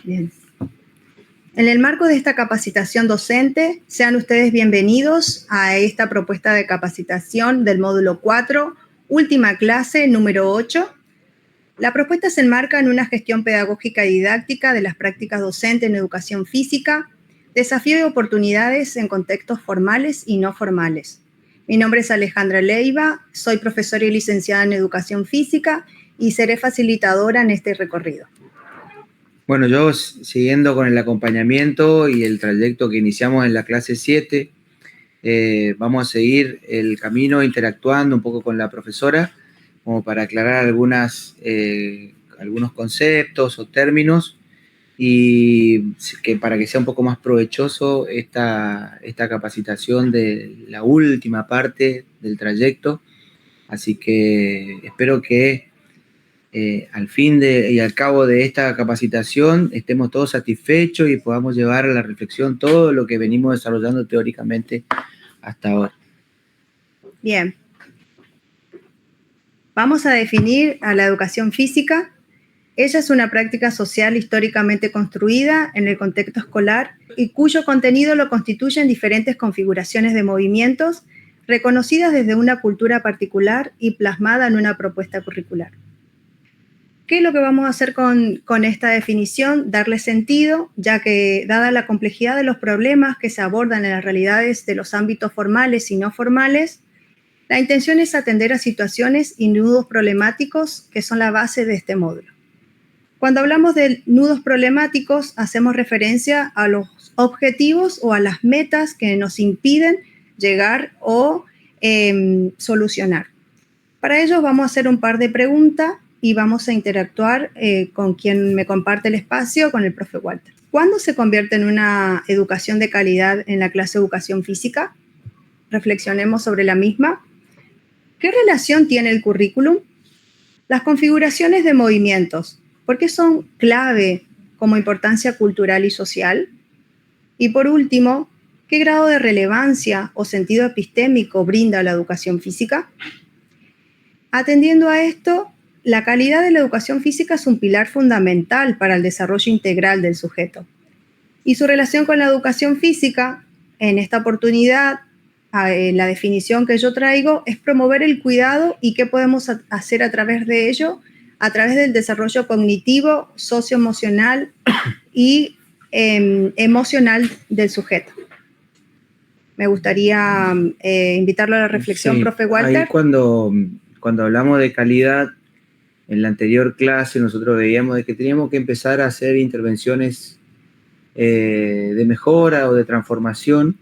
Bien. En el marco de esta capacitación docente, sean ustedes bienvenidos a esta propuesta de capacitación del módulo 4, última clase, número 8. La propuesta se enmarca en una gestión pedagógica y didáctica de las prácticas docentes en educación física, desafío y oportunidades en contextos formales y no formales. Mi nombre es Alejandra Leiva, soy profesora y licenciada en educación física y seré facilitadora en este recorrido. Bueno, yo siguiendo con el acompañamiento y el trayecto que iniciamos en la clase 7, vamos a seguir el camino interactuando un poco con la profesora, como para aclarar algunos conceptos o términos, y que para que sea un poco más provechoso esta capacitación de la última parte del trayecto. Así que espero que al fin y al cabo de esta capacitación estemos todos satisfechos y podamos llevar a la reflexión todo lo que venimos desarrollando teóricamente hasta ahora. Bien. Vamos a definir a la educación física. Ella es una práctica social históricamente construida en el contexto escolar y cuyo contenido lo constituyen diferentes configuraciones de movimientos reconocidas desde una cultura particular y plasmada en una propuesta curricular. ¿Qué es lo que vamos a hacer con esta definición? Darle sentido, ya que dada la complejidad de los problemas que se abordan en las realidades de los ámbitos formales y no formales, la intención es atender a situaciones y nudos problemáticos que son la base de este módulo. Cuando hablamos de nudos problemáticos, hacemos referencia a los objetivos o a las metas que nos impiden llegar o solucionar. Para ello vamos a hacer un par de preguntas y vamos a interactuar con quien me comparte el espacio, con el profe Walter. ¿Cuándo se convierte en una educación de calidad en la clase de educación física? Reflexionemos sobre la misma. ¿Qué relación tiene el currículum? Las configuraciones de movimientos, ¿por qué son clave como importancia cultural y social? Y por último, ¿qué grado de relevancia o sentido epistémico brinda la educación física? Atendiendo a esto, la calidad de la educación física es un pilar fundamental para el desarrollo integral del sujeto. Y su relación con la educación física, en esta oportunidad, la definición que yo traigo es promover el cuidado y qué podemos hacer a través de ello, a través del desarrollo cognitivo, socioemocional y emocional del sujeto. Me gustaría invitarlo a la reflexión, sí, profe Walter. Ahí cuando hablamos de calidad, en la anterior clase nosotros veíamos de que teníamos que empezar a hacer intervenciones de mejora o de transformación.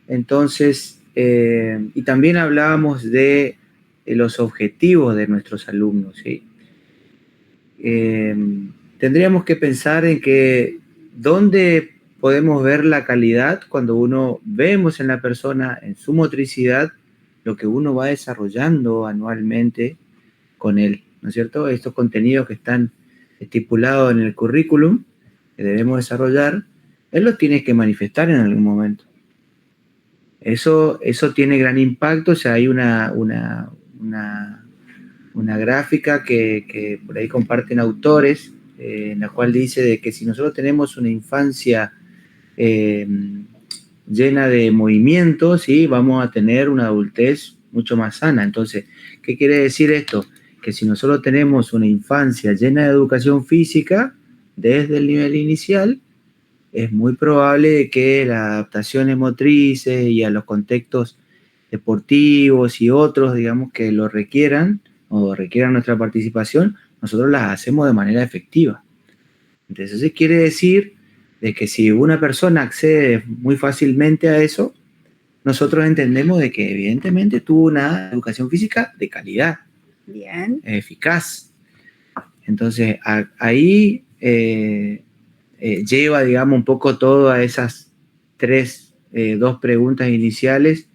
Entonces, y también hablábamos de los objetivos de nuestros alumnos, ¿sí? Tendríamos que pensar en que dónde podemos ver la calidad cuando uno vemos en la persona, en su motricidad, lo que uno va desarrollando anualmente con él, ¿no es cierto? Estos contenidos que están estipulados en el currículum que debemos desarrollar, él los tiene que manifestar en algún momento. Eso tiene gran impacto. O sea, hay una gráfica que por ahí comparten autores, en la cual dice de que si nosotros tenemos una infancia llena de movimientos, ¿sí?, vamos a tener una adultez mucho más sana. Entonces, ¿qué quiere decir esto? Que si nosotros tenemos una infancia llena de educación física desde el nivel inicial, es muy probable que las adaptaciones motrices y a los contextos deportivos y otros, digamos, que lo requieran o requieran nuestra participación, nosotros las hacemos de manera efectiva. Entonces, eso quiere decir de que si una persona accede muy fácilmente a eso, nosotros entendemos de que evidentemente tuvo una educación física de calidad, bien, eficaz. Entonces, ahí lleva, digamos, un poco todas esas dos preguntas iniciales,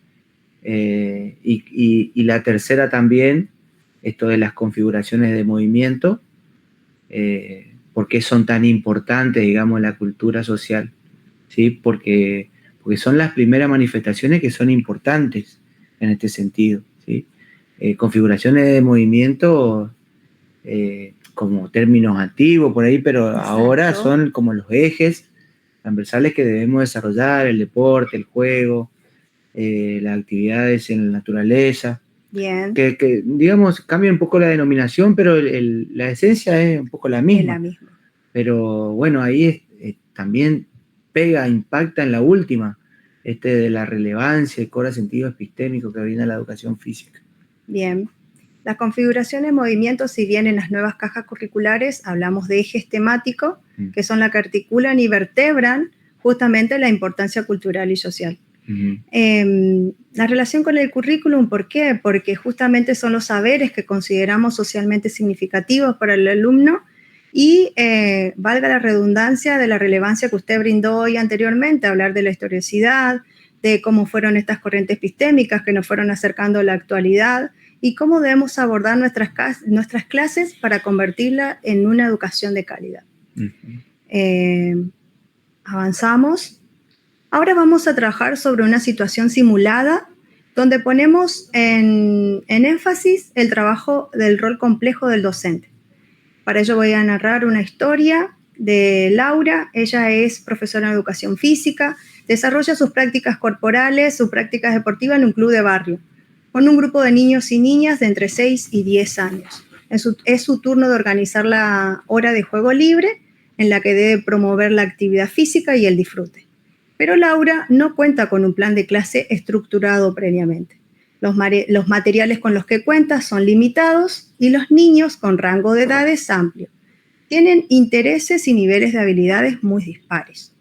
y la tercera también, esto de las configuraciones de movimiento, por qué son tan importantes, digamos, en la cultura social, ¿sí? Porque son las primeras manifestaciones que son importantes en este sentido, ¿sí? Configuraciones de movimiento como términos antiguos por ahí, pero Exacto. ahora son como los ejes transversales que debemos desarrollar: el deporte, el juego, las actividades en la naturaleza. Bien. Que digamos, cambia un poco la denominación, pero la esencia es un poco la Es misma. la misma. Pero bueno, ahí también impacta en la última, de la relevancia y cobra sentido epistémico que brinda la educación física. Bien. Las configuraciones de movimiento, si bien en las nuevas cajas curriculares hablamos de ejes temáticos, que son las que articulan y vertebran justamente la importancia cultural y social. La relación con el currículum, ¿por qué? Porque justamente son los saberes que consideramos socialmente significativos para el alumno y valga la redundancia de la relevancia que usted brindó hoy anteriormente, hablar de la historicidad, de cómo fueron estas corrientes epistémicas que nos fueron acercando a la actualidad y cómo debemos abordar nuestras clases para convertirla en una educación de calidad. Avanzamos. Ahora vamos a trabajar sobre una situación simulada donde ponemos en énfasis el trabajo del rol complejo del docente. Para ello voy a narrar una historia de Laura. Ella es profesora de educación física, desarrolla sus prácticas corporales, sus prácticas deportivas en un club de barrio, con un grupo de niños y niñas de entre 6 y 10 años. Es su turno de organizar la hora de juego libre, en la que debe promover la actividad física y el disfrute. Pero Laura no cuenta con un plan de clase estructurado previamente. Los materiales con los que cuenta son limitados y los niños con rango de edades amplio. Tienen intereses y niveles de habilidades muy dispares.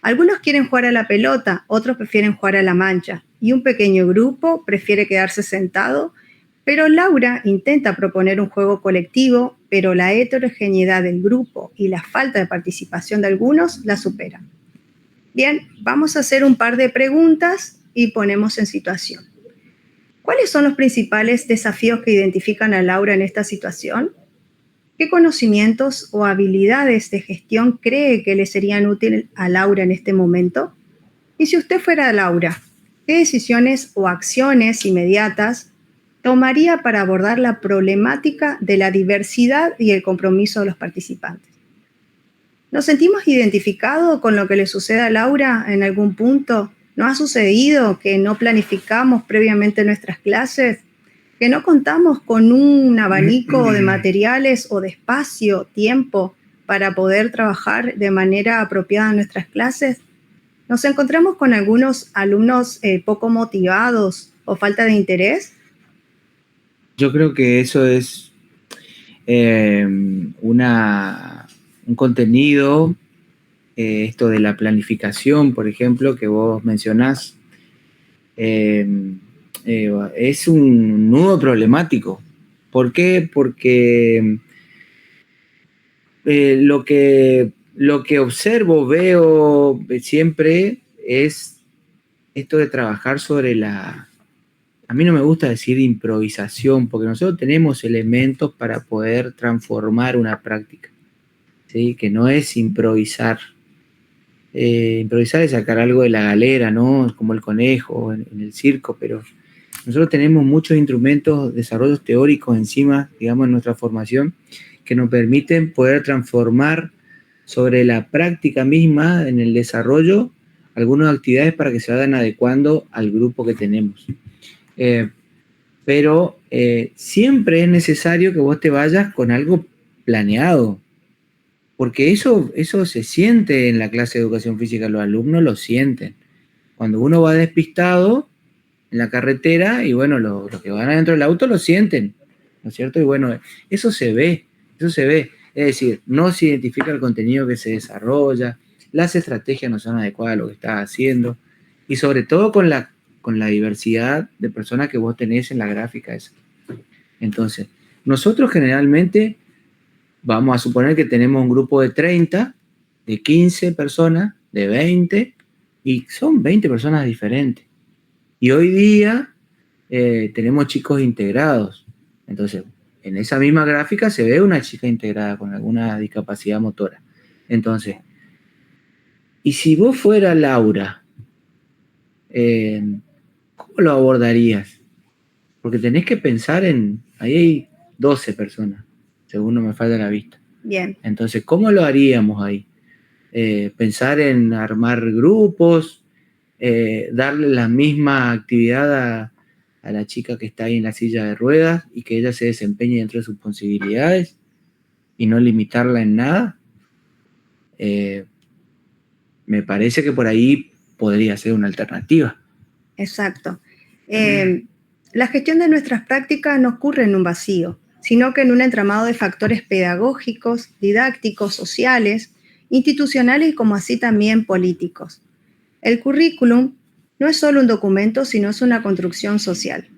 Algunos quieren jugar a la pelota, otros prefieren jugar a la mancha y un pequeño grupo prefiere quedarse sentado, pero Laura intenta proponer un juego colectivo, pero la heterogeneidad del grupo y la falta de participación de algunos la superan. Bien, vamos a hacer un par de preguntas y ponemos en situación. ¿Cuáles son los principales desafíos que identifican a Laura en esta situación? ¿Qué conocimientos o habilidades de gestión cree que le serían útiles a Laura en este momento? Y si usted fuera Laura, ¿qué decisiones o acciones inmediatas tomaría para abordar la problemática de la diversidad y el compromiso de los participantes? ¿Nos sentimos identificados con lo que le sucede a Laura en algún punto? ¿No ha sucedido que no planificamos previamente nuestras clases? ¿Que no contamos con un abanico de materiales o de espacio, tiempo para poder trabajar de manera apropiada en nuestras clases? ¿Nos encontramos con algunos alumnos poco motivados o falta de interés? Yo creo que eso es un contenido, esto de la planificación, por ejemplo, que vos mencionás, es un nudo problemático. ¿Por qué? Porque lo que observo, veo siempre es esto de trabajar sobre a mí no me gusta decir improvisación, porque nosotros tenemos elementos para poder transformar una práctica, ¿sí? Que no es improvisar. Improvisar es sacar algo de la galera, ¿no? Como el conejo en el circo, pero nosotros tenemos muchos instrumentos, desarrollos teóricos encima, digamos, en nuestra formación, que nos permiten poder transformar sobre la práctica misma, en el desarrollo, algunas actividades para que se vayan adecuando al grupo que tenemos. Pero siempre es necesario que vos te vayas con algo planeado, porque eso se siente en la clase de educación física, los alumnos lo sienten. Cuando uno va despistado en la carretera, y bueno, los que van adentro del auto lo sienten, ¿no es cierto? Y bueno, eso se ve. Es decir, no se identifica el contenido que se desarrolla, las estrategias no son adecuadas a lo que estás haciendo, y sobre todo con la diversidad de personas que vos tenés en la gráfica esa. Entonces, nosotros generalmente vamos a suponer que tenemos un grupo de 30, de 15 personas, de 20, y son 20 personas diferentes. Y hoy día tenemos chicos integrados. Entonces, en esa misma gráfica se ve una chica integrada con alguna discapacidad motora. Entonces, y si vos fuera Laura, ¿cómo lo abordarías? Porque tenés que pensar ahí hay 12 personas, según no me falla la vista. Bien. Entonces, ¿cómo lo haríamos ahí? Pensar en armar grupos, darle la misma actividad a la chica que está ahí en la silla de ruedas y que ella se desempeñe dentro de sus posibilidades y no limitarla en nada. Me parece que por ahí podría ser una alternativa. Exacto. La gestión de nuestras prácticas no ocurre en un vacío, sino que en un entramado de factores pedagógicos, didácticos, sociales, institucionales y como así también políticos. El currículum no es solo un documento, sino es una construcción social.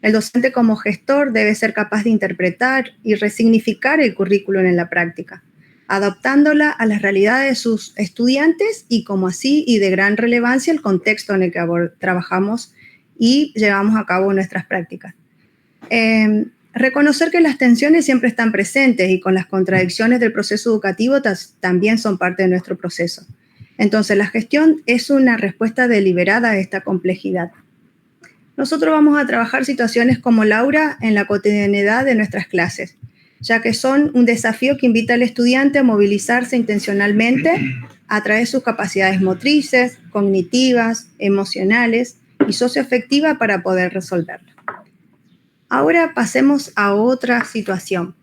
El docente como gestor debe ser capaz de interpretar y resignificar el currículum en la práctica, adaptándola a las realidades de sus estudiantes y como así y de gran relevancia el contexto en el que trabajamos y llevamos a cabo nuestras prácticas. Reconocer que las tensiones siempre están presentes y con las contradicciones del proceso educativo también son parte de nuestro proceso. Entonces, la gestión es una respuesta deliberada a esta complejidad. Nosotros vamos a trabajar situaciones como Laura en la cotidianidad de nuestras clases, ya que son un desafío que invita al estudiante a movilizarse intencionalmente a través de sus capacidades motrices, cognitivas, emocionales y socioafectivas para poder resolverlo. Ahora pasemos a otra situación.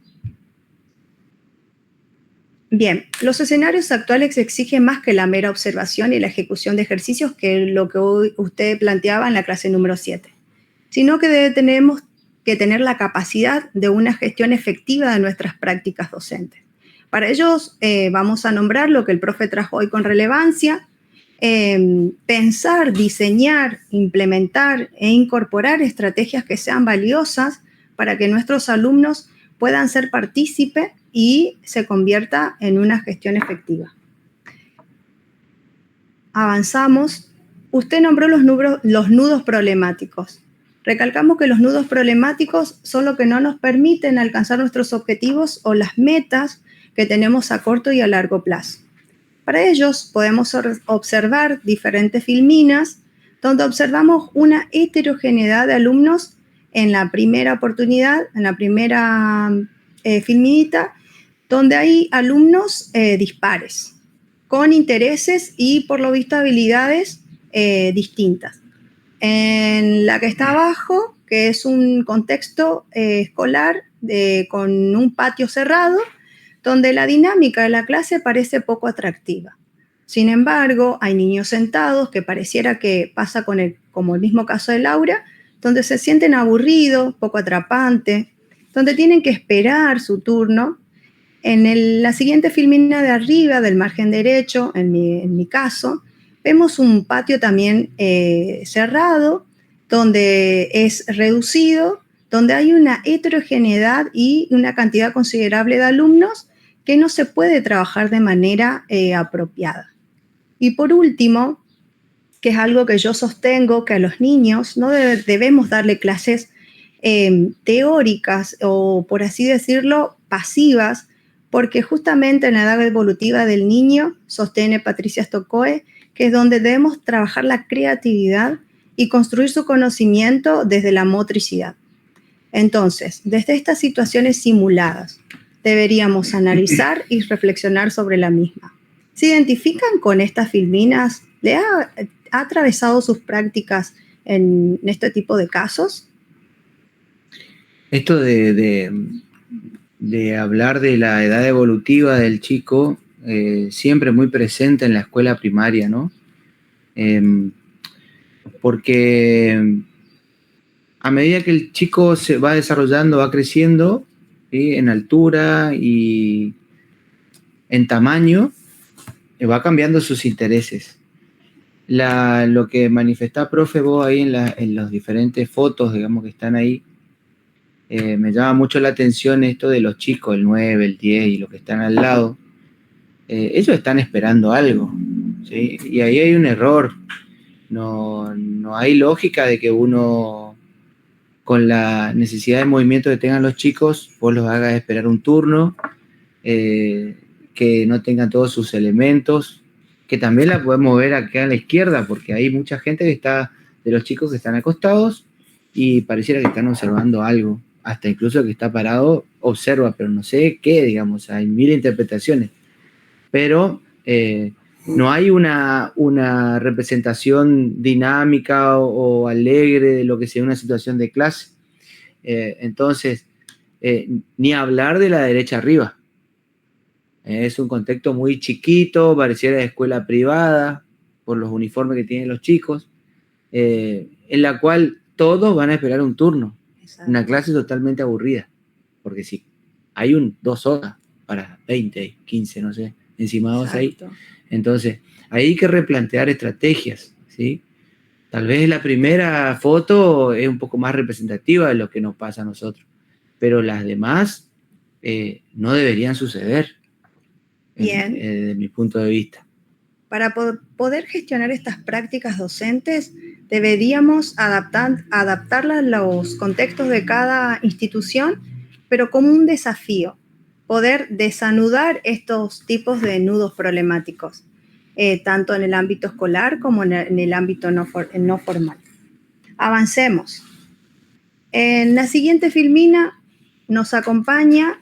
Bien, los escenarios actuales exigen más que la mera observación y la ejecución de ejercicios, que lo que hoy usted planteaba en la clase número 7, sino que tenemos que tener la capacidad de una gestión efectiva de nuestras prácticas docentes. Para ellos vamos a nombrar lo que el profe trajo hoy con relevancia, pensar, diseñar, implementar e incorporar estrategias que sean valiosas para que nuestros alumnos puedan ser partícipes y se convierta en una gestión efectiva. Avanzamos. Usted nombró los nudos problemáticos. Recalcamos que los nudos problemáticos son lo que no nos permiten alcanzar nuestros objetivos o las metas que tenemos a corto y a largo plazo. Para ellos podemos observar diferentes filminas donde observamos una heterogeneidad de alumnos en la primera oportunidad, en la primera filminita, donde hay alumnos dispares, con intereses y por lo visto habilidades distintas. En la que está abajo, que es un contexto escolar con un patio cerrado, donde la dinámica de la clase parece poco atractiva. Sin embargo, hay niños sentados que pareciera que pasa como el mismo caso de Laura, donde se sienten aburridos, poco atrapantes, donde tienen que esperar su turno. En la siguiente filmina de arriba, del margen derecho, en mi caso, vemos un patio también cerrado, donde es reducido, donde hay una heterogeneidad y una cantidad considerable de alumnos que no se puede trabajar de manera apropiada. Y por último, que es algo que yo sostengo, que a los niños no debemos darle clases teóricas o, por así decirlo, pasivas, porque justamente en la edad evolutiva del niño, sostiene Patricia Stokoe, que es donde debemos trabajar la creatividad y construir su conocimiento desde la motricidad. Entonces, desde estas situaciones simuladas, deberíamos analizar y reflexionar sobre la misma. ¿Se identifican con estas filminas? ¿Le ha atravesado sus prácticas en este tipo de casos? Esto de hablar de la edad evolutiva del chico, siempre muy presente en la escuela primaria, ¿no? Porque a medida que el chico se va desarrollando, va creciendo, ¿sí?, en altura y en tamaño, va cambiando sus intereses. Lo que manifestá, profe, vos ahí en las diferentes fotos, digamos, que están ahí, me llama mucho la atención esto de los chicos, el 9, el 10 y los que están al lado. Ellos están esperando algo, ¿sí? Y ahí hay un error. No hay lógica de que uno con la necesidad de movimiento que tengan los chicos, vos los hagas esperar un turno, que no tengan todos sus elementos, que también la podemos ver acá a la izquierda, porque hay mucha gente que está, de los chicos que están acostados, y pareciera que están observando algo, hasta incluso el que está parado observa, pero no sé qué, digamos, hay mil interpretaciones, pero no hay una representación dinámica o alegre de lo que sería una situación de clase. Entonces, ni hablar de la derecha arriba. Es un contexto muy chiquito, pareciera de escuela privada, por los uniformes que tienen los chicos, en la cual todos van a esperar un turno. Exacto. Una clase totalmente aburrida, porque si hay 2 horas para 20, 15, no sé, encimados ahí. Entonces, hay que replantear estrategias, ¿sí? Tal vez la primera foto es un poco más representativa de lo que nos pasa a nosotros, pero las demás no deberían suceder. Bien. Desde mi punto de vista. Para poder gestionar estas prácticas docentes, deberíamos adaptarlas a los contextos de cada institución, pero como un desafío, poder desanudar estos tipos de nudos problemáticos, tanto en el ámbito escolar como en el ámbito no formal. Avancemos. En la siguiente filmina nos acompaña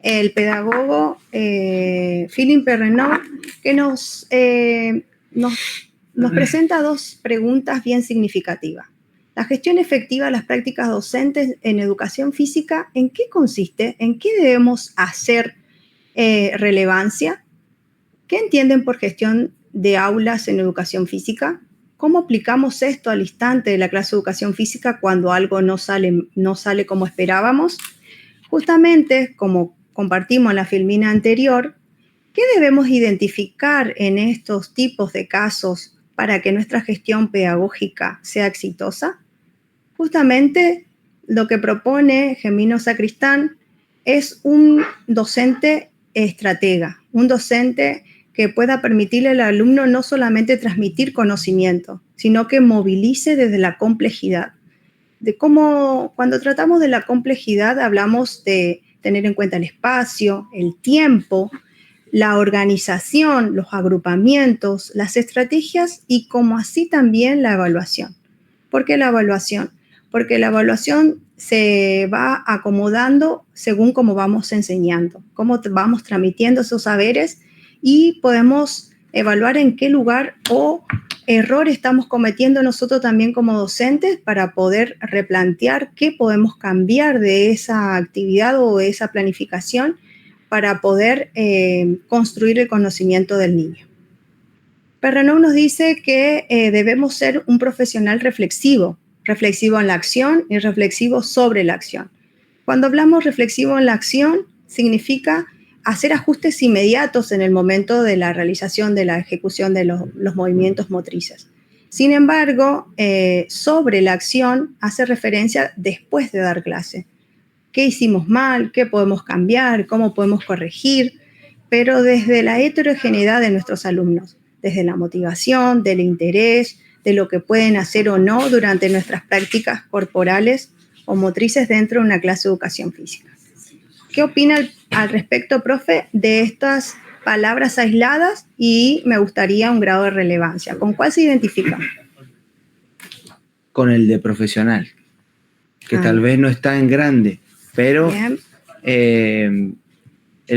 el pedagogo Philippe Perrenot, que nos presenta 2 preguntas bien significativas. La gestión efectiva de las prácticas docentes en educación física, ¿en qué consiste? ¿En qué debemos hacer relevancia? ¿Qué entienden por gestión de aulas en educación física? ¿Cómo aplicamos esto al instante de la clase de educación física cuando algo no sale como esperábamos? Justamente, como compartimos en la filmina anterior, ¿qué debemos identificar en estos tipos de casos para que nuestra gestión pedagógica sea exitosa? Justamente lo que propone Gemino Sacristán es un docente estratega, un docente que pueda permitirle al alumno no solamente transmitir conocimiento, sino que movilice desde la complejidad. Cuando tratamos de la complejidad, hablamos de tener en cuenta el espacio, el tiempo, la organización, los agrupamientos, las estrategias y como así también la evaluación. ¿Por qué la evaluación? Porque la evaluación se va acomodando según cómo vamos enseñando, cómo vamos transmitiendo esos saberes y podemos evaluar en qué lugar o error estamos cometiendo nosotros también como docentes para poder replantear qué podemos cambiar de esa actividad o de esa planificación para poder construir el conocimiento del niño. Perrenot nos dice que debemos ser un profesional reflexivo en la acción y reflexivo sobre la acción. Cuando hablamos reflexivo en la acción, significa hacer ajustes inmediatos en el momento de la realización de la ejecución de los movimientos motrices. Sin embargo, sobre la acción hace referencia después de dar clase. ¿Qué hicimos mal? ¿Qué podemos cambiar? ¿Cómo podemos corregir? Pero desde la heterogeneidad de nuestros alumnos, desde la motivación, del interés, de lo que pueden hacer o no durante nuestras prácticas corporales o motrices dentro de una clase de educación física. ¿Qué opina al respecto, profe, de estas palabras aisladas? Y me gustaría un grado de relevancia. ¿Con cuál se identifica? Con el de profesional, que tal vez no está en grande, pero el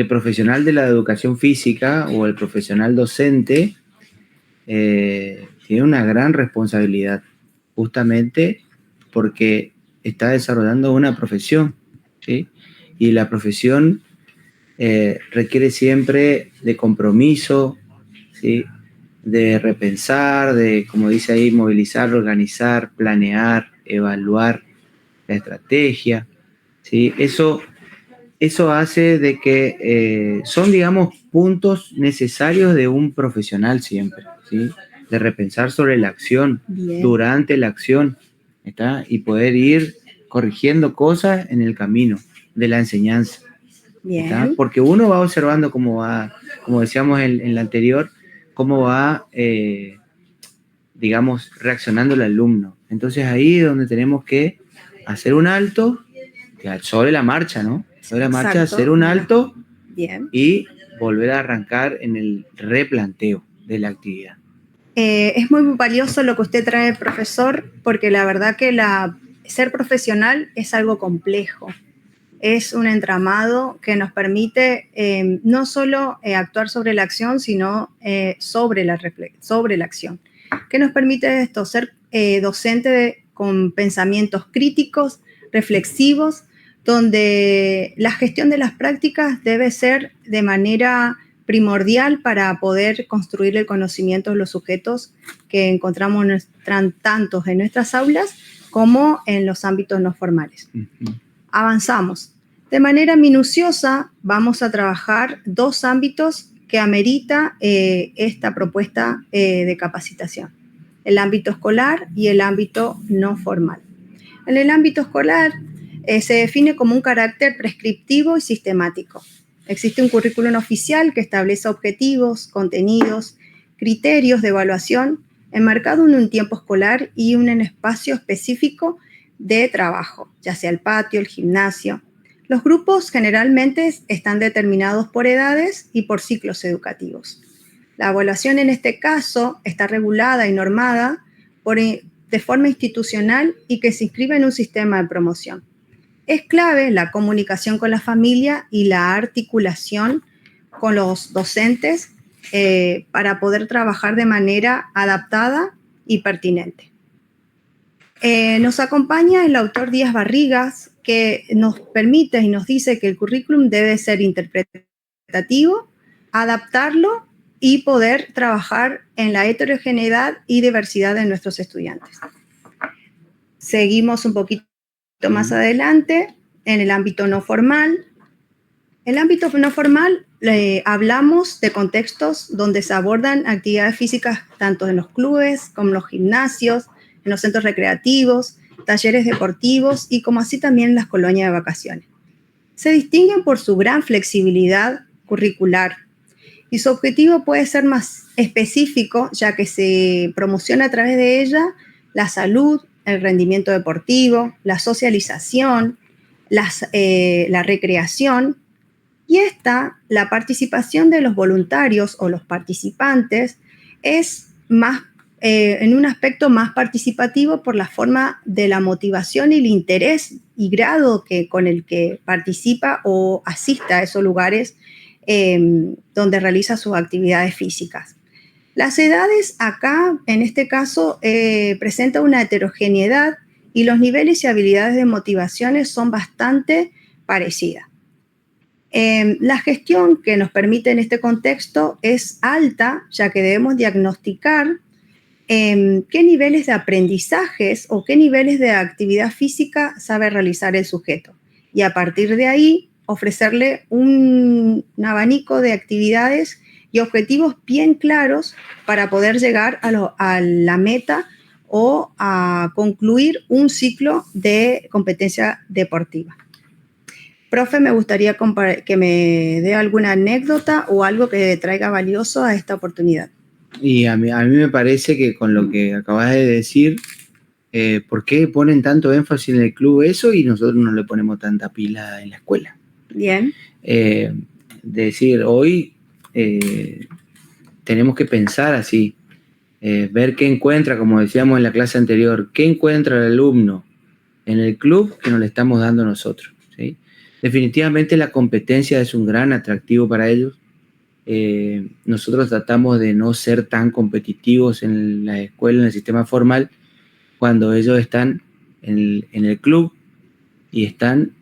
profesional de la educación física o el profesional docente tiene una gran responsabilidad, justamente porque está desarrollando una profesión, ¿sí? Y la profesión requiere siempre de compromiso, ¿sí? De repensar, de, como dice ahí, movilizar, organizar, planear, evaluar la estrategia, ¿sí? Eso hace de que son, digamos, puntos necesarios de un profesional siempre, ¿sí? De repensar sobre la acción, durante la acción, ¿está? Y poder ir corrigiendo cosas en el camino de la enseñanza. ¿Está? Porque uno va observando cómo va, como decíamos en la anterior, cómo va, digamos, reaccionando el alumno. Entonces ahí es donde tenemos que hacer un alto, sobre la marcha, ¿no? Sobre la marcha, Exacto. hacer un alto. Bien. Y volver a arrancar en el replanteo de la actividad. Es muy valioso lo que usted trae, profesor, porque la verdad que ser profesional es algo complejo. Es un entramado que nos permite no solo actuar sobre la acción, sino sobre la acción. Que nos permite esto, ser docente con pensamientos críticos, reflexivos, donde la gestión de las prácticas debe ser de manera primordial para poder construir el conocimiento de los sujetos que encontramos tanto en nuestras aulas como en los ámbitos no formales. Avanzamos. De manera minuciosa vamos a trabajar 2 ámbitos que amerita esta propuesta de capacitación: el ámbito escolar y el ámbito no formal. En el ámbito escolar se define como un carácter prescriptivo y sistemático. Existe un currículum oficial que establece objetivos, contenidos, criterios de evaluación enmarcado en un tiempo escolar y en un espacio específico de trabajo, ya sea el patio, el gimnasio. Los grupos generalmente están determinados por edades y por ciclos educativos. La evaluación en este caso está regulada y normada de forma institucional y que se inscribe en un sistema de promoción. Es clave la comunicación con la familia y la articulación con los docentes para poder trabajar de manera adaptada y pertinente. Nos acompaña el autor Díaz Barrigas, que nos permite y nos dice que el currículum debe ser interpretativo, adaptarlo y poder trabajar en la heterogeneidad y diversidad de nuestros estudiantes. Seguimos un poquito más adelante en el ámbito no formal. En el ámbito no formal hablamos de contextos donde se abordan actividades físicas tanto en los clubes como en los gimnasios, en los centros recreativos, talleres deportivos y como así también en las colonias de vacaciones. Se distinguen por su gran flexibilidad curricular y su objetivo puede ser más específico, ya que se promociona a través de ella la salud, el rendimiento deportivo, la socialización, la recreación, y la participación de los voluntarios o los participantes es más en un aspecto más participativo por la forma de la motivación y el interés y grado con el que participa o asiste a esos lugares donde realiza sus actividades físicas. Las edades acá, en este caso, presentan una heterogeneidad y los niveles y habilidades de motivaciones son bastante parecidas. La gestión que nos permite en este contexto es alta, ya que debemos diagnosticar qué niveles de aprendizajes o qué niveles de actividad física sabe realizar el sujeto. Y a partir de ahí, ofrecerle un abanico de actividades y objetivos bien claros para poder llegar a la meta o a concluir un ciclo de competencia deportiva. Profe, me gustaría que me dé alguna anécdota o algo que traiga valioso a esta oportunidad. Y a mí me parece que con lo que acabas de decir, ¿por qué ponen tanto énfasis en el club eso y nosotros no le ponemos tanta pila en la escuela? Bien. Decir, hoy tenemos que pensar así, ver qué encuentra, como decíamos en la clase anterior, qué encuentra el alumno en el club que nos le estamos dando nosotros, ¿sí? Definitivamente la competencia es un gran atractivo para ellos. Nosotros tratamos de no ser tan competitivos en la escuela, en el sistema formal, cuando ellos están en el club y están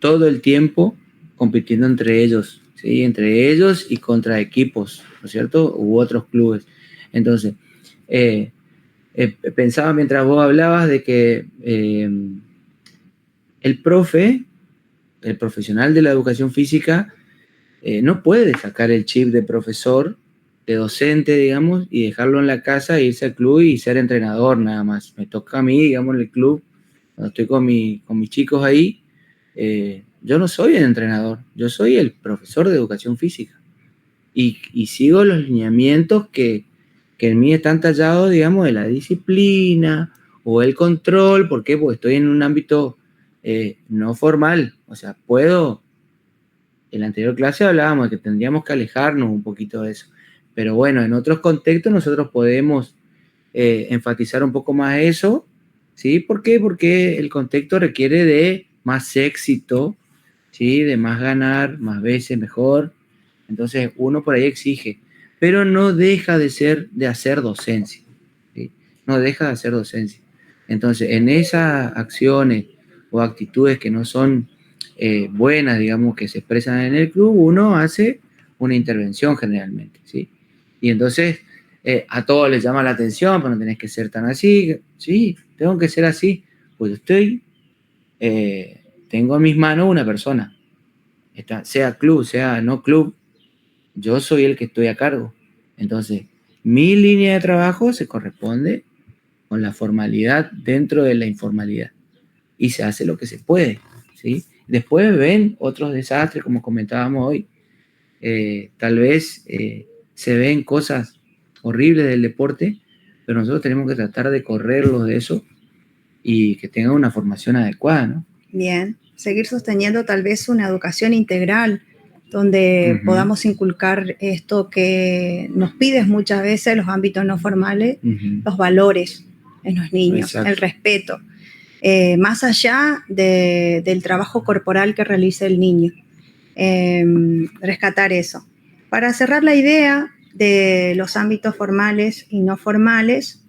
todo el tiempo compitiendo entre ellos, ¿sí? Entre ellos y contra equipos, ¿no es cierto? U otros clubes. Entonces, pensaba mientras vos hablabas de que el profesional de la educación física, no puede sacar el chip de profesor, de docente, digamos, y dejarlo en la casa, irse al club y ser entrenador nada más. Me toca a mí, digamos, en el club, cuando estoy con mis chicos ahí, yo no soy el entrenador, yo soy el profesor de educación física. Y sigo los lineamientos que en mí están tallados, digamos, de la disciplina o el control. ¿Por qué? Porque estoy en un ámbito no formal. O sea, en la anterior clase hablábamos de que tendríamos que alejarnos un poquito de eso. Pero bueno, en otros contextos nosotros podemos enfatizar un poco más eso, ¿sí? ¿Por qué? Porque el contexto requiere de más éxito, ¿sí? De más ganar, más veces, mejor. Entonces uno por ahí exige, pero no deja de hacer docencia, ¿sí? No deja de hacer docencia. Entonces, en esas acciones o actitudes que no son buenas, digamos, que se expresan en el club, uno hace una intervención generalmente, ¿sí? Y entonces a todos les llama la atención, pero no tenés que ser tan así. Sí, tengo que ser así, pues tengo en mis manos una persona, sea club, sea no club, yo soy el que estoy a cargo. Entonces, mi línea de trabajo se corresponde con la formalidad dentro de la informalidad. Y se hace lo que se puede, ¿sí? Después ven otros desastres, como comentábamos hoy. Tal vez se ven cosas horribles del deporte, pero nosotros tenemos que tratar de correrlos de eso y que tengan una formación adecuada, ¿no? Bien, seguir sosteniendo tal vez una educación integral donde podamos inculcar esto que nos pides muchas veces los ámbitos no formales, los valores en los niños, el respeto, más allá del trabajo corporal que realice el niño. Rescatar eso. Para cerrar la idea de los ámbitos formales y no formales,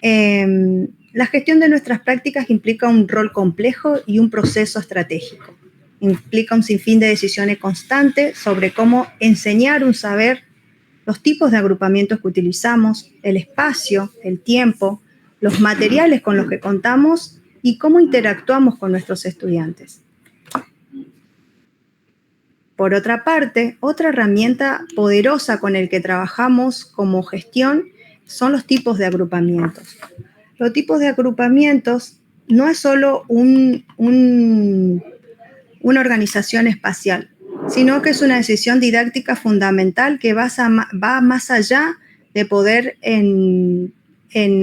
la gestión de nuestras prácticas implica un rol complejo y un proceso estratégico. Implica un sinfín de decisiones constantes sobre cómo enseñar un saber, los tipos de agrupamientos que utilizamos, el espacio, el tiempo, los materiales con los que contamos y cómo interactuamos con nuestros estudiantes. Por otra parte, otra herramienta poderosa con el que trabajamos como gestión son los tipos de agrupamientos. Los tipos de agrupamientos no es solo una organización espacial, sino que es una decisión didáctica fundamental que va más allá de poder en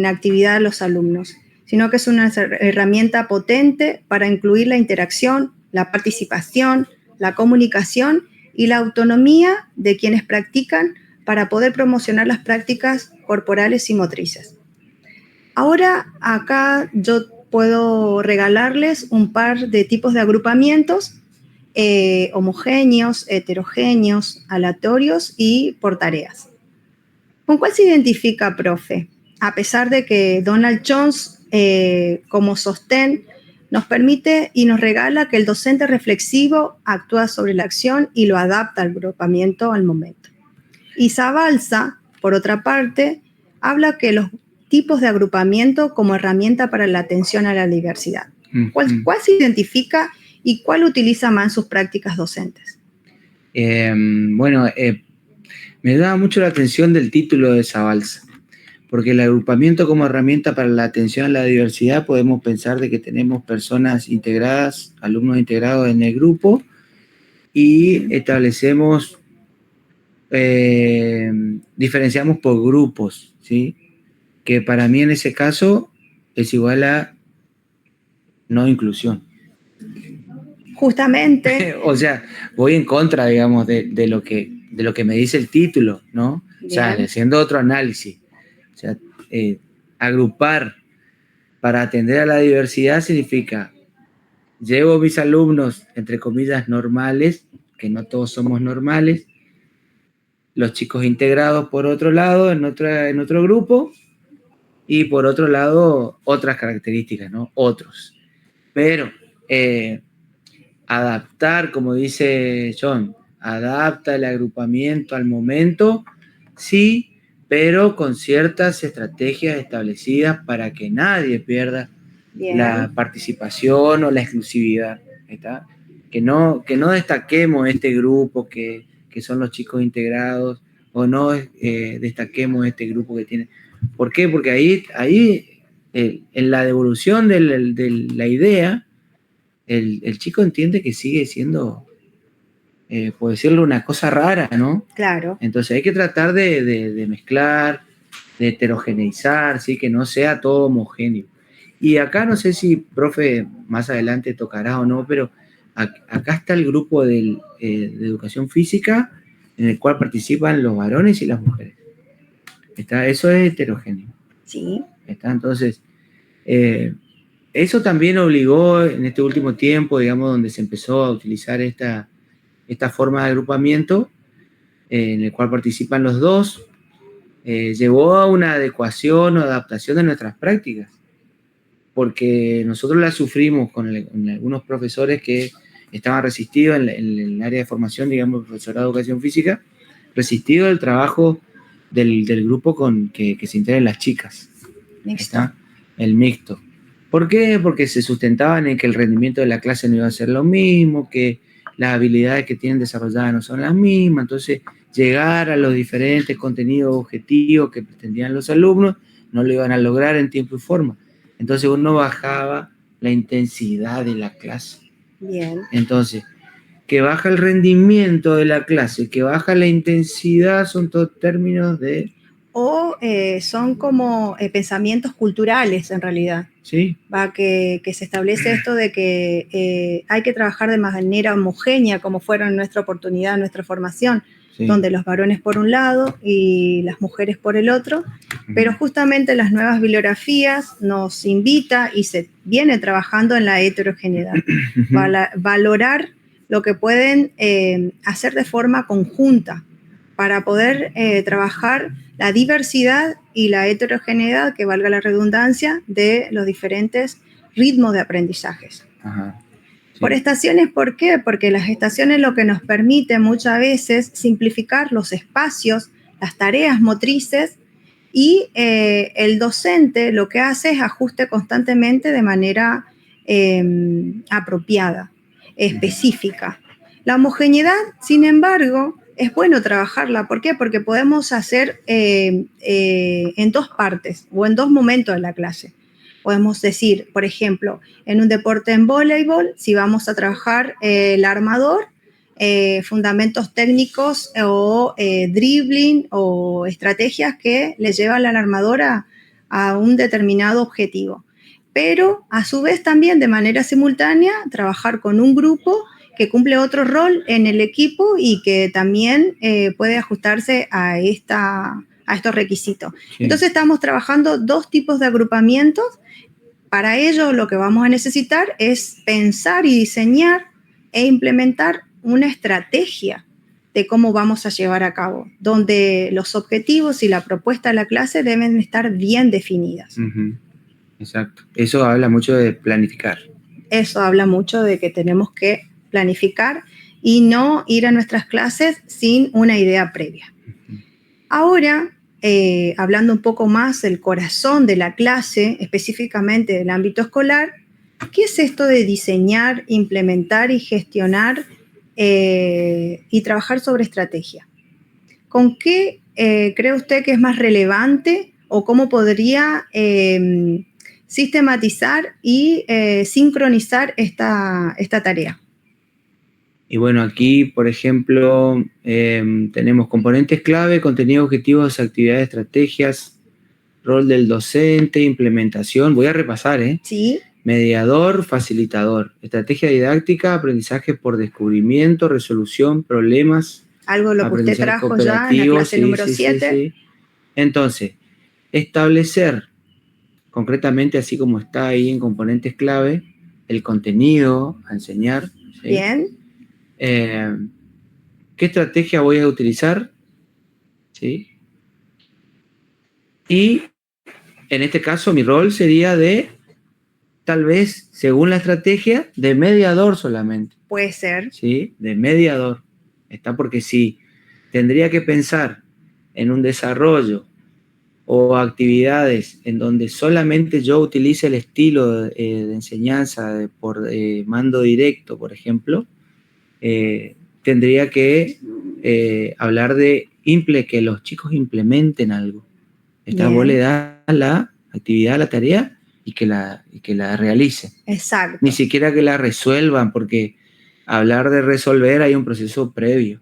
actividad de los alumnos, sino que es una herramienta potente para incluir la interacción, la participación, la comunicación y la autonomía de quienes practican para poder promocionar las prácticas corporales y motrices. Ahora acá yo puedo regalarles un par de tipos de agrupamientos homogéneos, heterogéneos, aleatorios y por tareas. ¿Con cuál se identifica, profe? A pesar de que Donald Jones, como sostén, nos permite y nos regala que el docente reflexivo actúa sobre la acción y lo adapta al agrupamiento al momento. Y Zabalza, por otra parte, habla que los tipos de agrupamiento como herramienta para la atención a la diversidad. ¿Cuál se identifica y cuál utiliza más en sus prácticas docentes? Me llama mucho la atención del título de Zabalza, porque el agrupamiento como herramienta para la atención a la diversidad, podemos pensar de que tenemos personas integradas, alumnos integrados en el grupo, y establecemos, diferenciamos por grupos, ¿sí? Que para mí en ese caso es igual a no inclusión. Justamente. O sea, voy en contra, digamos, de lo que me dice el título, ¿no? Bien. O sea, haciendo otro análisis. O sea, agrupar para atender a la diversidad significa, llevo mis alumnos, entre comillas, normales, que no todos somos normales, los chicos integrados por otro lado, en otro grupo, y por otro lado, otras características, ¿no? Otros. Pero adaptar, como dice John, adapta el agrupamiento al momento, sí, pero con ciertas estrategias establecidas para que nadie pierda la participación o la exclusividad, ¿está? Que no destaquemos este grupo que son los chicos integrados, o no destaquemos este grupo que tiene. ¿Por qué? Porque ahí en la devolución de la idea, el chico entiende que sigue siendo, por decirlo, una cosa rara, ¿no? Claro. Entonces hay que tratar de mezclar, de heterogeneizar, ¿sí? Que no sea todo homogéneo. Y acá no sé si, profe, más adelante tocará o no, pero acá está el grupo de educación física en el cual participan los varones y las mujeres. Eso es heterogéneo. Sí. Entonces, eso también obligó en este último tiempo, digamos, donde se empezó a utilizar esta forma de agrupamiento, en el cual participan los dos, llevó a una adecuación o adaptación de nuestras prácticas, porque nosotros la sufrimos con algunos profesores que estaban resistidos en el área de formación, digamos, profesorado de educación física, resistido del trabajo del grupo que se integran las chicas. Mixto. ¿Está? El mixto. ¿Por qué? Porque se sustentaban en que el rendimiento de la clase no iba a ser lo mismo, que las habilidades que tienen desarrolladas no son las mismas, entonces llegar a los diferentes contenidos objetivos que pretendían los alumnos no lo iban a lograr en tiempo y forma. Entonces uno bajaba la intensidad de la clase. Bien. Entonces, que baja el rendimiento de la clase, que baja la intensidad, son todos términos de... O son como pensamientos culturales en realidad. Sí. Que se establece esto de que hay que trabajar de manera homogénea, como fueron en nuestra oportunidad, en nuestra formación, sí, donde los varones por un lado y las mujeres por el otro, pero justamente las nuevas bibliografías nos invita y se viene trabajando en la heterogeneidad, valorar lo que pueden hacer de forma conjunta para poder trabajar la diversidad y la heterogeneidad, que valga la redundancia, de los diferentes ritmos de aprendizajes. Ajá, sí. Por estaciones, ¿por qué? Porque las estaciones lo que nos permite muchas veces simplificar los espacios, las tareas motrices, y el docente lo que hace es ajuste constantemente de manera apropiada, específica. La homogeneidad, sin embargo, es bueno trabajarla. ¿Por qué? Porque podemos hacer en dos partes o en dos momentos de la clase. Podemos decir, por ejemplo, en un deporte en voleibol, si vamos a trabajar el armador, fundamentos técnicos o dribbling o estrategias que le llevan al armador a un determinado objetivo. Pero a su vez también de manera simultánea trabajar con un grupo que cumple otro rol en el equipo y que también puede ajustarse a estos requisitos. Sí. Entonces estamos trabajando dos tipos de agrupamientos. Para ello lo que vamos a necesitar es pensar y diseñar e implementar una estrategia de cómo vamos a llevar a cabo, donde los objetivos y la propuesta de la clase deben estar bien definidas. Uh-huh. Exacto. Eso habla mucho de planificar. Eso habla mucho de que tenemos que planificar y no ir a nuestras clases sin una idea previa. Uh-huh. Ahora, hablando un poco más del corazón de la clase, específicamente del ámbito escolar, ¿qué es esto de diseñar, implementar y gestionar y trabajar sobre estrategia? ¿Con qué cree usted que es más relevante o cómo podría sistematizar y sincronizar esta tarea? Y bueno, aquí, por ejemplo, tenemos componentes clave, contenido, objetivos, actividades, estrategias, rol del docente, implementación. Voy a repasar, ¿eh? Sí. Mediador, facilitador, estrategia didáctica, aprendizaje por descubrimiento, resolución, problemas. Algo lo que usted trajo ya en la clase número 7. Sí. Entonces, establecer concretamente, así como está ahí en componentes clave, el contenido a enseñar. ¿Sí? Bien. ¿Qué estrategia voy a utilizar? ¿Sí? Y en este caso mi rol sería de, tal vez, según la estrategia, de mediador solamente. Puede ser. ¿Sí? De mediador. Está porque si tendría que pensar en un desarrollo o actividades en donde solamente yo utilice el estilo de enseñanza por mando directo, por ejemplo, tendría que hablar de que los chicos implementen algo. Vos le das la actividad, la tarea y que la realicen. Exacto. Ni siquiera que la resuelvan, porque hablar de resolver hay un proceso previo.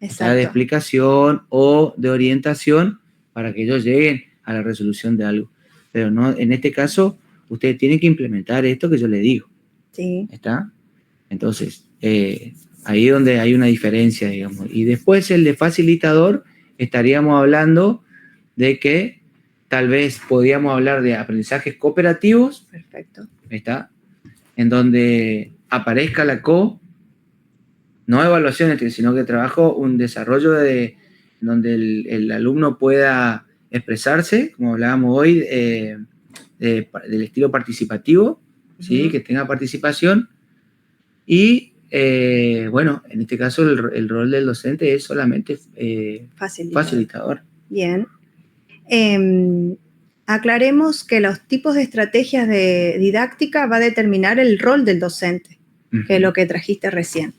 Exacto. De explicación o de orientación para que ellos lleguen a la resolución de algo. Pero no, en este caso, ustedes tienen que implementar esto que yo les digo. Sí. ¿Está? Entonces, ahí es donde hay una diferencia, digamos. Y después el de facilitador, estaríamos hablando de que tal vez podíamos hablar de aprendizajes cooperativos. Perfecto. ¿Está? En donde aparezca la no evaluaciones, sino que trabajo un desarrollo donde el alumno pueda expresarse, como hablábamos hoy, del estilo participativo, ¿sí? Que tenga participación. Y, bueno, en este caso el rol del docente es solamente facilitador. Bien. Aclaremos que los tipos de estrategias de didáctica va a determinar el rol del docente, que es lo que trajiste recién.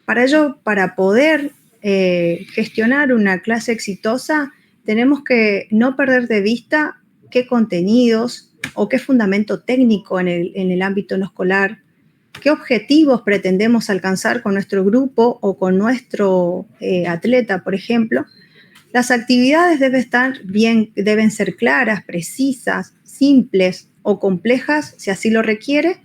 Para ello, para poder gestionar una clase exitosa, tenemos que no perder de vista qué contenidos o qué fundamento técnico en el ámbito no escolar, qué objetivos pretendemos alcanzar con nuestro grupo o con nuestro atleta, por ejemplo. Las actividades deben ser claras, precisas, simples o complejas, si así lo requiere,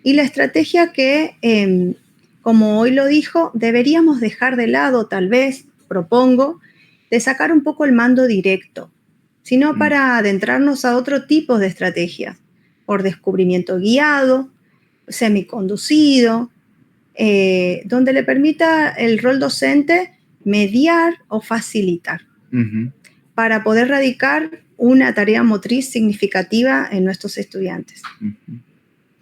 y la estrategia que, como hoy lo dijo, deberíamos dejar de lado, tal vez, propongo, de sacar un poco el mando directo, sino para adentrarnos a otro tipo de estrategias, por descubrimiento guiado, semiconducido, donde le permita el rol docente mediar o facilitar para poder radicar una tarea motriz significativa en nuestros estudiantes.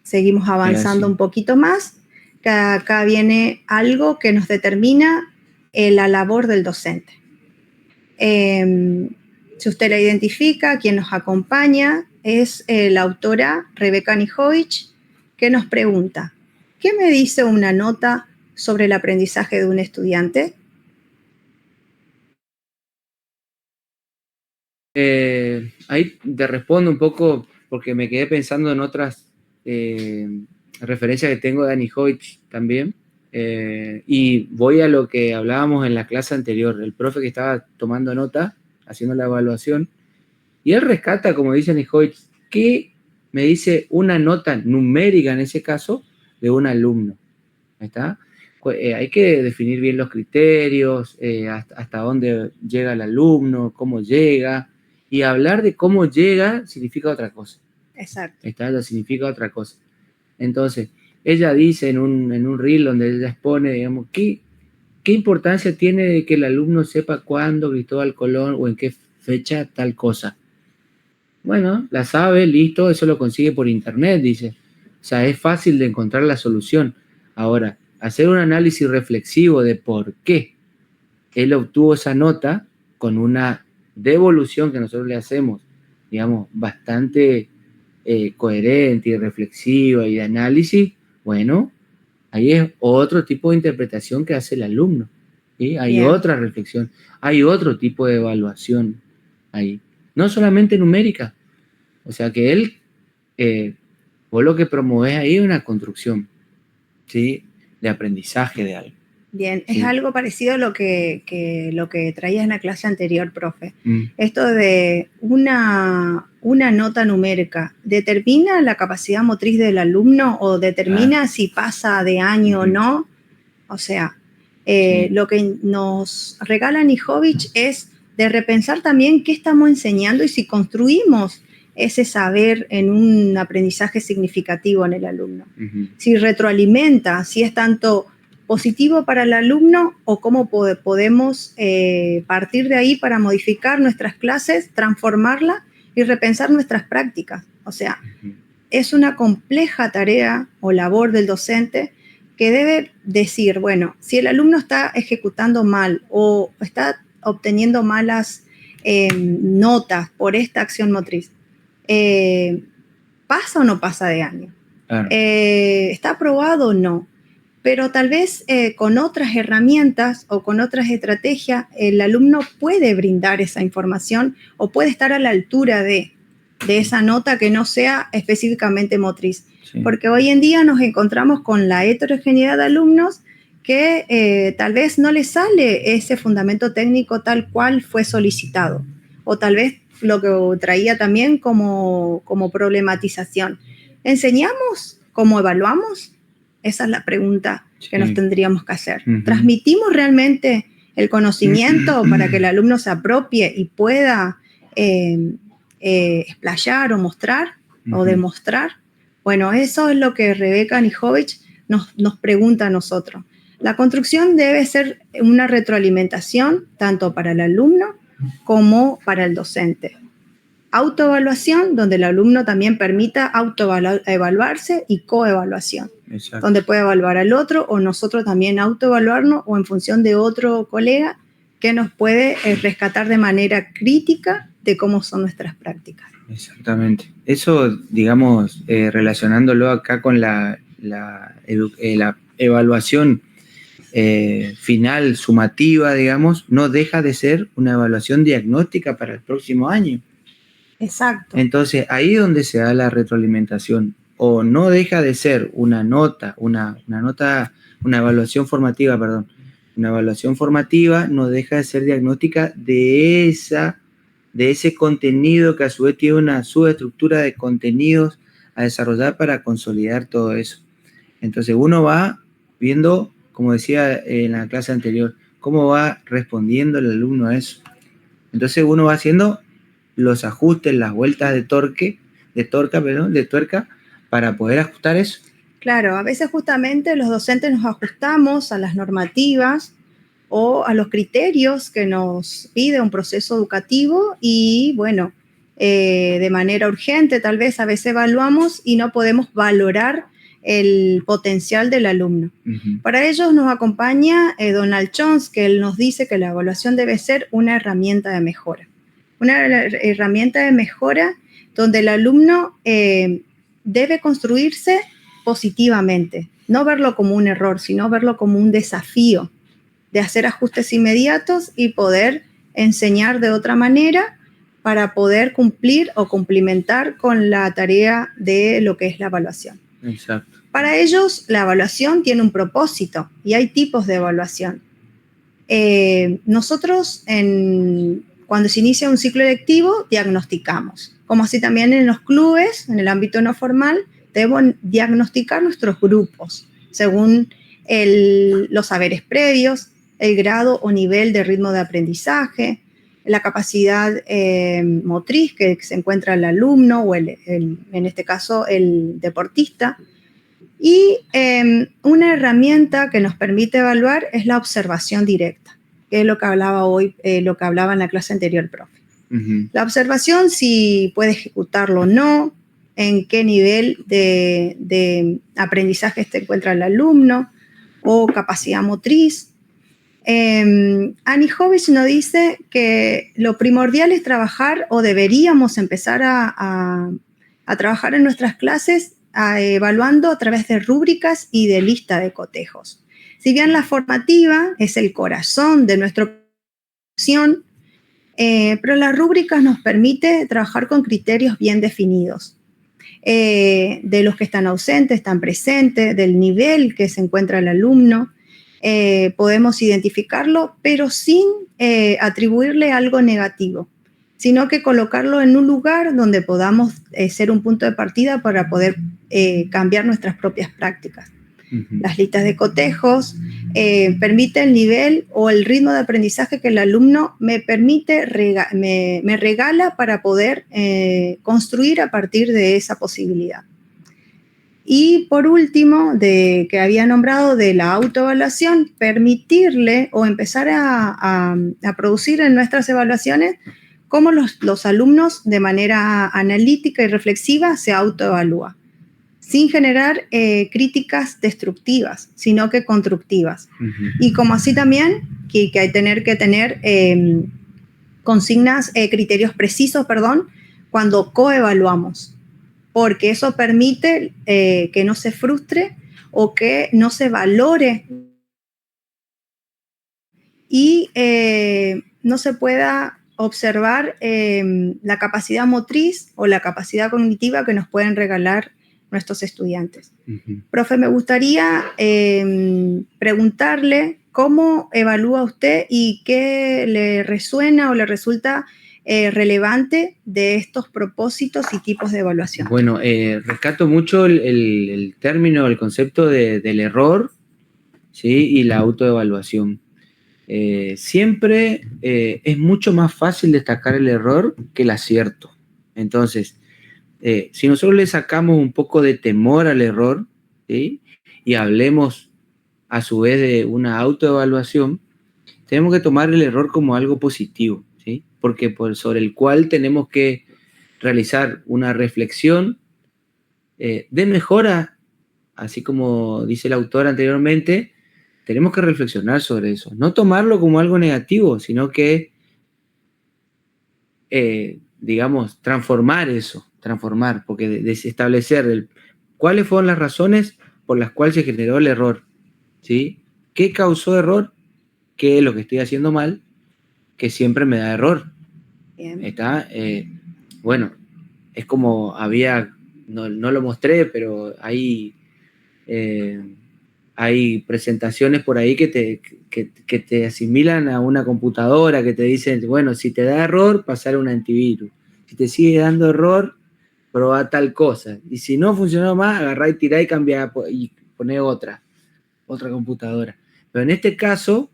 Seguimos avanzando un poquito más. Acá viene algo que nos determina la labor del docente. Si usted la identifica, quien nos acompaña es la autora Rebeca Nijovic, que nos pregunta: ¿qué me dice una nota sobre el aprendizaje de un estudiante? Ahí te respondo un poco porque me quedé pensando en otras referencias que tengo de Nijovic también. Y voy a lo que hablábamos en la clase anterior, el profe que estaba tomando nota, haciendo la evaluación, y él rescata, como dice Nijovic, ¿qué me dice una nota numérica en ese caso de un alumno? ¿Está? Hay que definir bien los criterios, hasta dónde llega el alumno, cómo llega, y hablar de cómo llega significa otra cosa. Exacto. Ya significa otra cosa. Entonces, ella dice en un reel donde ella expone, digamos, ¿qué importancia tiene de que el alumno sepa cuándo Cristóbal Colón o en qué fecha tal cosa? Bueno, la sabe, listo, eso lo consigue por internet, dice. O sea, es fácil de encontrar la solución. Ahora, hacer un análisis reflexivo de por qué él obtuvo esa nota con una devolución que nosotros le hacemos, digamos, bastante coherente y reflexiva y de análisis, bueno, ahí es otro tipo de interpretación que hace el alumno. ¿Sí? Hay otra reflexión, hay otro tipo de evaluación ahí. No solamente numérica. O sea que él, vos lo que promovés ahí es una construcción, ¿sí? De aprendizaje de algo. Bien, es algo parecido a lo que traías en la clase anterior, profe. Esto de una nota numérica, ¿determina la capacidad motriz del alumno o determina si pasa de año o no? O sea, lo que nos regala Nijovic es de repensar también qué estamos enseñando y si construimos ese saber en un aprendizaje significativo en el alumno. Si retroalimenta, si es tanto positivo para el alumno o cómo podemos partir de ahí para modificar nuestras clases, transformarla y repensar nuestras prácticas. O sea, es una compleja tarea o labor del docente que debe decir, bueno, si el alumno está ejecutando mal o está obteniendo malas notas por esta acción motriz, ¿pasa o no pasa de año? Claro. ¿Está aprobado o no? Pero tal vez con otras herramientas o con otras estrategias, el alumno puede brindar esa información o puede estar a la altura de esa nota que no sea específicamente motriz. Sí. Porque hoy en día nos encontramos con la heterogeneidad de alumnos que tal vez no les sale ese fundamento técnico tal cual fue solicitado. O tal vez lo que traía también como problematización. ¿Enseñamos cómo evaluamos? Esa es la pregunta que nos tendríamos que hacer. ¿Transmitimos realmente el conocimiento para que el alumno se apropie y pueda explayar o mostrar o demostrar? Bueno, eso es lo que Rebecca Nijovic nos pregunta a nosotros. La construcción debe ser una retroalimentación tanto para el alumno como para el docente. Autoevaluación, donde el alumno también permita autoevaluarse, y coevaluación, donde puede evaluar al otro o nosotros también autoevaluarnos o en función de otro colega que nos puede rescatar de manera crítica de cómo son nuestras prácticas. Exactamente. Eso, digamos, relacionándolo acá con la evaluación final, sumativa, digamos, no deja de ser una evaluación diagnóstica para el próximo año. Exacto. Entonces, ahí es donde se da la retroalimentación. O no deja de ser una evaluación formativa, perdón. Una evaluación formativa no deja de ser diagnóstica de ese contenido que a su vez tiene una subestructura de contenidos a desarrollar para consolidar todo eso. Entonces, uno va viendo, como decía en la clase anterior, cómo va respondiendo el alumno a eso. Entonces, uno va haciendo los ajustes, las vueltas de tuerca, para poder ajustar eso. Claro, a veces justamente los docentes nos ajustamos a las normativas o a los criterios que nos pide un proceso educativo y, bueno, de manera urgente tal vez a veces evaluamos y no podemos valorar el potencial del alumno. Para ello nos acompaña Donald Jones, que él nos dice que la evaluación debe ser una herramienta de mejora. Una herramienta de mejora donde el alumno debe construirse positivamente, no verlo como un error, sino verlo como un desafío de hacer ajustes inmediatos y poder enseñar de otra manera para poder cumplir o complementar con la tarea de lo que es la evaluación. Exacto. Para ellos, la evaluación tiene un propósito y hay tipos de evaluación. Nosotros, cuando se inicia un ciclo lectivo, diagnosticamos. Como así también en los clubes, en el ámbito no formal, debemos diagnosticar nuestros grupos según los saberes previos, el grado o nivel de ritmo de aprendizaje, la capacidad motriz que se encuentra el alumno o en este caso el deportista. Y una herramienta que nos permite evaluar es la observación directa, que es lo que hablaba hoy, lo que hablaba en la clase anterior el profe. La observación, si puede ejecutarlo o no, en qué nivel de aprendizaje se encuentra el alumno o capacidad motriz. Nijovic nos dice que lo primordial es trabajar, o deberíamos empezar a trabajar en nuestras clases evaluando a través de rúbricas y de lista de cotejos. Si bien la formativa es el corazón de nuestra acción, pero las rúbricas nos permite trabajar con criterios bien definidos. De los que están ausentes, están presentes, del nivel que se encuentra el alumno. Podemos identificarlo, pero sin atribuirle algo negativo, sino que colocarlo en un lugar donde podamos ser un punto de partida para poder cambiar nuestras propias prácticas. Las listas de cotejos permiten el nivel o el ritmo de aprendizaje que el alumno me regala para poder construir a partir de esa posibilidad. Y por último, que había nombrado de la autoevaluación, permitirle o empezar a producir en nuestras evaluaciones cómo los alumnos de manera analítica y reflexiva se autoevalúan, sin generar críticas destructivas, sino que constructivas. Y como así también que hay que tener consignas, criterios precisos, cuando coevaluamos, porque eso permite que no se frustre o que no se valore y no se pueda observar la capacidad motriz o la capacidad cognitiva que nos pueden regalar nuestros estudiantes. Profe, me gustaría preguntarle cómo evalúa usted y qué le resuena o le resulta relevante de estos propósitos y tipos de evaluación? Bueno, rescato mucho el término, el concepto del error, ¿sí? Y la autoevaluación. Siempre es mucho más fácil destacar el error que el acierto. Entonces, si nosotros le sacamos un poco de temor al error, ¿sí? Y hablemos a su vez de una autoevaluación, tenemos que tomar el error como algo positivo, ¿sí? Porque sobre el cual tenemos que realizar una reflexión de mejora, así como dice el autor anteriormente. Tenemos que reflexionar sobre eso, no tomarlo como algo negativo, sino que, digamos, transformar, porque establecer cuáles fueron las razones por las cuales se generó el error, ¿sí? ¿Qué causó error? ¿Qué es lo que estoy haciendo mal? Que siempre me da error. Bien. ¿Está? Bueno, es como no lo mostré, pero hay presentaciones por ahí que te asimilan a una computadora, que te dicen, bueno, si te da error, pasar un antivirus. Si te sigue dando error, probá tal cosa. Y si no funcionó más, agarrá y tirá y cambiá y poné otra computadora. Pero en este caso,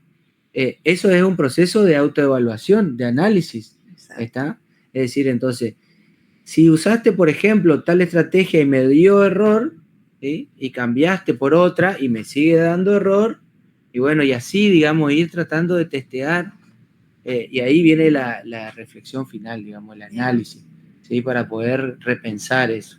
eso es un proceso de autoevaluación, de análisis. ¿Está? Es decir, entonces, si usaste, por ejemplo, tal estrategia y me dio error, ¿sí? Y cambiaste por otra y me sigue dando error, y bueno, y así, digamos, ir tratando de testear, y ahí viene la reflexión final, digamos, el análisis, ¿sí? Para poder repensar eso.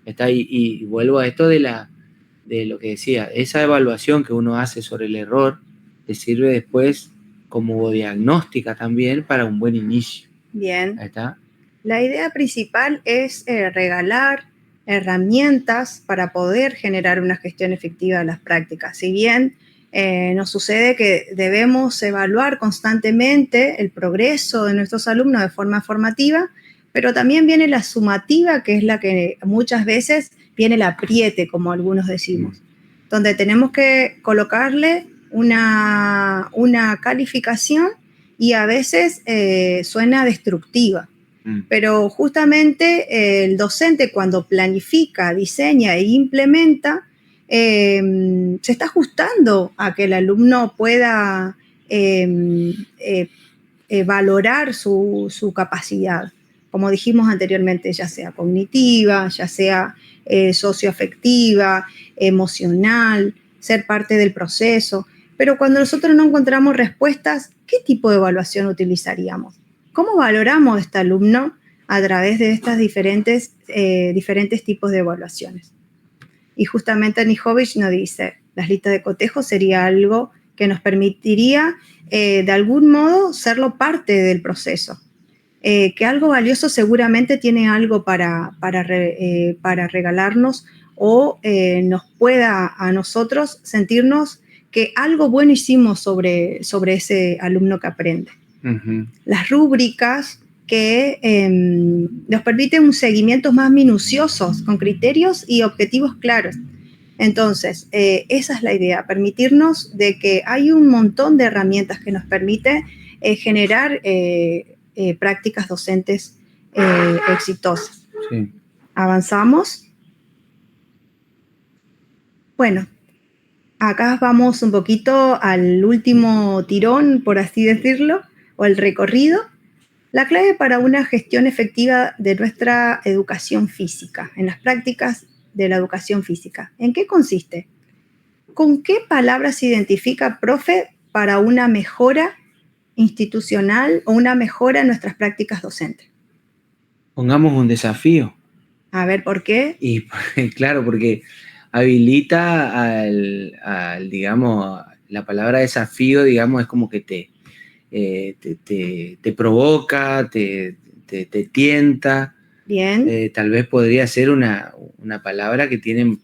Está ahí, y vuelvo a esto de lo que decía, esa evaluación que uno hace sobre el error, te sirve después como diagnóstica también para un buen inicio. Bien. Ahí está. La idea principal es regalar herramientas para poder generar una gestión efectiva de las prácticas. Si bien nos sucede que debemos evaluar constantemente el progreso de nuestros alumnos de forma formativa, pero también viene la sumativa, que es la que muchas veces viene el apriete, como algunos decimos, donde tenemos que colocarle una calificación y a veces suena destructiva. Pero justamente el docente, cuando planifica, diseña e implementa, se está ajustando a que el alumno pueda valorar su capacidad, como dijimos anteriormente, ya sea cognitiva, ya sea socioafectiva, emocional, ser parte del proceso. Pero cuando nosotros no encontramos respuestas, ¿qué tipo de evaluación utilizaríamos? ¿Cómo valoramos a este alumno a través de estas diferentes tipos de evaluaciones? Y justamente Nijovic nos dice, las listas de cotejo sería algo que nos permitiría de algún modo serlo parte del proceso. Que algo valioso seguramente tiene algo para regalarnos o nos pueda a nosotros sentirnos que algo bueno hicimos sobre ese alumno que aprende. Uh-huh. Las rúbricas que nos permiten un seguimiento más minuciosos, con criterios y objetivos claros. Entonces, esa es la idea, permitirnos de que hay un montón de herramientas que nos permite generar prácticas docentes exitosas. Sí. Avanzamos. Bueno, acá vamos un poquito al último tirón, por así decirlo, o el recorrido. La clave para una gestión efectiva de nuestra educación física, en las prácticas de la educación física. ¿En qué consiste? ¿Con qué palabras se identifica profe para una mejora institucional o una mejora en nuestras prácticas docentes? Pongamos un desafío. A ver, ¿por qué? Y claro, porque habilita digamos, la palabra desafío, digamos, es como que te provoca, te tienta. Bien. Tal vez podría ser una palabra que tienen,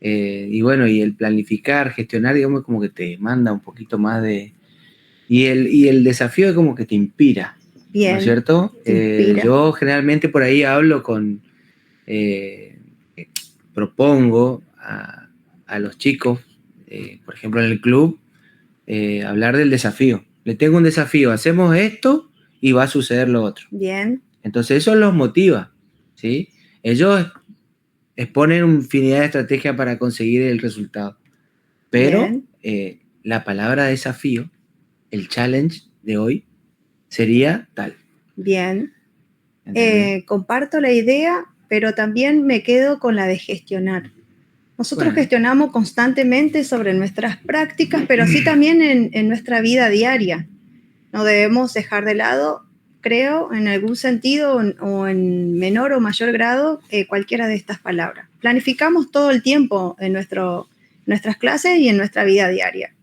y bueno, y el planificar, gestionar, digamos, como que te manda un poquito más de... Y el desafío es como que te inspira. Bien. ¿No es cierto? Yo generalmente por ahí hablo propongo a los chicos, por ejemplo en el club, hablar del desafío. Le tengo un desafío, hacemos esto y va a suceder lo otro. Bien. Entonces eso los motiva, ¿sí? Ellos exponen infinidad de estrategias para conseguir el resultado. Pero la palabra desafío, el challenge de hoy, sería tal. Bien. Comparto la idea, pero también me quedo con la de gestionar. Nosotros gestionamos constantemente sobre nuestras prácticas, pero así también en nuestra vida diaria. No debemos dejar de lado, creo, en algún sentido o en menor o mayor grado, cualquiera de estas palabras. Planificamos todo el tiempo en nuestras clases y en nuestra vida diaria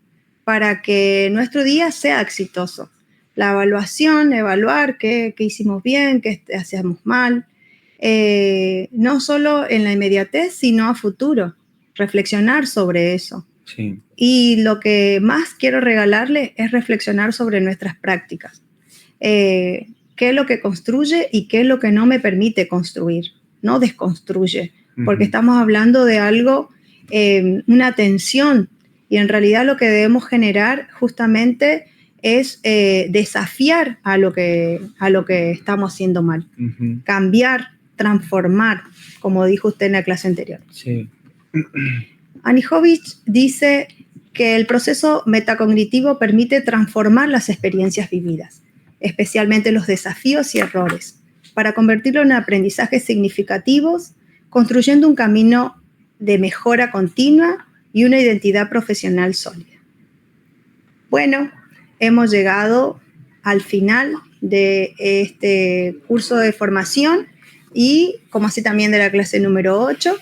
para que nuestro día sea exitoso. La evaluación, evaluar qué hicimos bien, qué hacíamos mal, no solo en la inmediatez, sino a futuro. Reflexionar sobre eso. Sí. Y lo que más quiero regalarle es reflexionar sobre nuestras prácticas. ¿Qué es lo que construye y qué es lo que no me permite construir? No desconstruye, porque estamos hablando de algo, una tensión, y en realidad lo que debemos generar justamente es desafiar a lo que estamos haciendo mal. Cambiar, transformar, como dijo usted en la clase anterior. Sí. Anijovic dice que el proceso metacognitivo permite transformar las experiencias vividas, especialmente los desafíos y errores, para convertirlo en aprendizajes significativos, construyendo un camino de mejora continua y una identidad profesional sólida. Bueno, hemos llegado al final de este curso de formación y como así también de la clase número 8.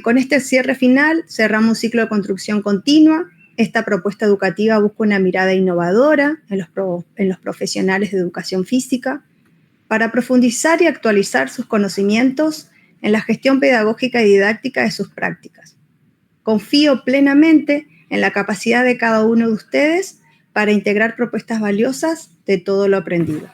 Con este cierre final cerramos un ciclo de construcción continua. Esta propuesta educativa busca una mirada innovadora en los profesionales de educación física para profundizar y actualizar sus conocimientos en la gestión pedagógica y didáctica de sus prácticas. Confío plenamente en la capacidad de cada uno de ustedes para integrar propuestas valiosas de todo lo aprendido.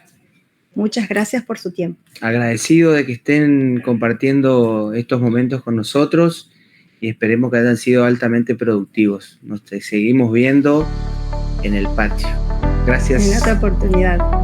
Muchas gracias por su tiempo. Agradecido de que estén compartiendo estos momentos con nosotros y esperemos que hayan sido altamente productivos. Nos seguimos viendo en el patio. Gracias. En otra oportunidad.